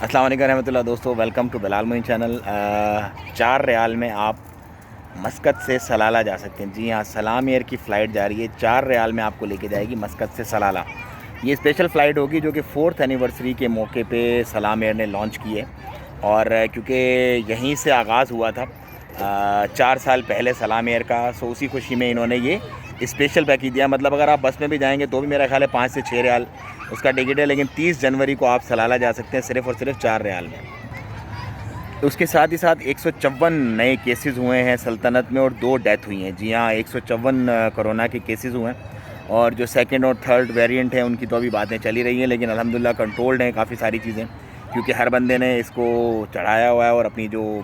अस्सलाम वालेकुम रहमतुल्लाह। दोस्तों, welcome to Bilal Moin channel. 4 रियाल में आप मस्कत से सलाला जा सकते हैं। जी हाँ, सलाम एयर की फ़्लाइट जा रही है। 4 रियाल में आपको लेके जाएगी मस्कत से सलाला। ये स्पेशल फ़्लाइट होगी जो कि 4th एनिवर्सरी के मौके पे सलाम एयर ने लॉन्च की है। और क्योंकि यहीं से आगाज़ हुआ था 4 साल पहले सलाम एयर का, सो उसी खुशी में इन्होंने ये स्पेशल पैकेज दिया। मतलब अगर आप बस में भी जाएंगे तो भी मेरा ख्याल है 5 से 6 रियाल उसका टिकट है, लेकिन 30 जनवरी को आप सलाला जा सकते हैं सिर्फ़ और सिर्फ 4 रियाल में। उसके साथ ही साथ 154 नए केसेस हुए हैं सल्तनत में और 2 डेथ हुई हैं। जी हाँ, 154 कोरोना के केसेस हुए हैं। और जो सेकंड और थर्ड वेरिएंट है उनकी तो अभी बातें चली रही हैं, लेकिन अल्हम्दुलिल्लाह कंट्रोल्ड हैं काफ़ी सारी चीज़ें, क्योंकि हर बंदे ने इसको चढ़ाया हुआ है और अपनी जो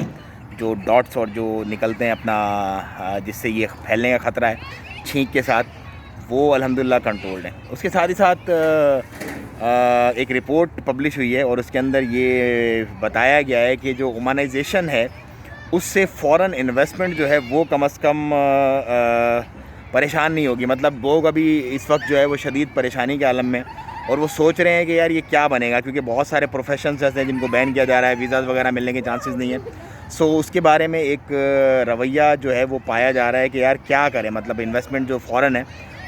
जो डॉट्स और जो निकलते हैं अपना जिससे ये फैलने का ख़तरा है छींक के साथ, वो अल्हम्दुलिल्लाह कंट्रोल्ड है। उसके साथ ही साथ एक रिपोर्ट पब्लिश हुई है और उसके अंदर ये बताया गया है कि जो ओमानाइजेशन है उससे फ़ॉरेन इन्वेस्टमेंट जो है वो कम अज़ कम परेशान नहीं होगी। मतलब लोग अभी इस वक्त जो है वो शदीद परेशानी के आलम में, और वो सोच रहे हैं कि यार ये क्या बनेगा, क्योंकि बहुत सारे प्रोफेशंस ऐसे हैं जिनको बैन किया जा रहा है, वीज़ाज़ वगैरह मिलने के चांसेस नहीं है। सो उसके बारे में एक रवैया जो है वो पाया जा रहा है कि यार क्या करें, मतलब इन्वेस्टमेंट जो फ़ॉरेन है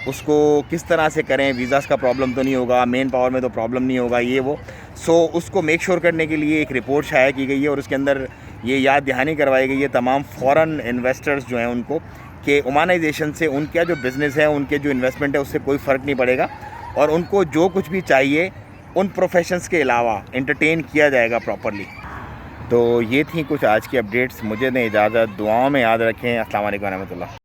उसको किस तरह से करें, वीज़ाज़ का प्रॉब्लम तो नहीं होगा, मेन पावर में तो प्रॉब्लम नहीं होगा, ये वो। सो उसको मेक श्योर करने के लिए एक रिपोर्ट शाया की गई है और उसके अंदर ये याद दहानी करवाई गई है तमाम फ़ॉरेन इन्वेस्टर्स जो हैं उनको, कि ओमानाइजेशन से उनका जो बिज़नेस है, उनके जो इन्वेस्टमेंट है उससे कोई फ़र्क नहीं पड़ेगा, और उनको जो कुछ भी चाहिए उन प्रोफेशंस के अलावा एंटरटेन किया जाएगा प्रॉपरली। तो ये थी कुछ आज की अपडेट्स। मुझे दें इजाज़त, दुआओं में याद रखें। अस्सलाम वालेकुम रहमतुल्लाह।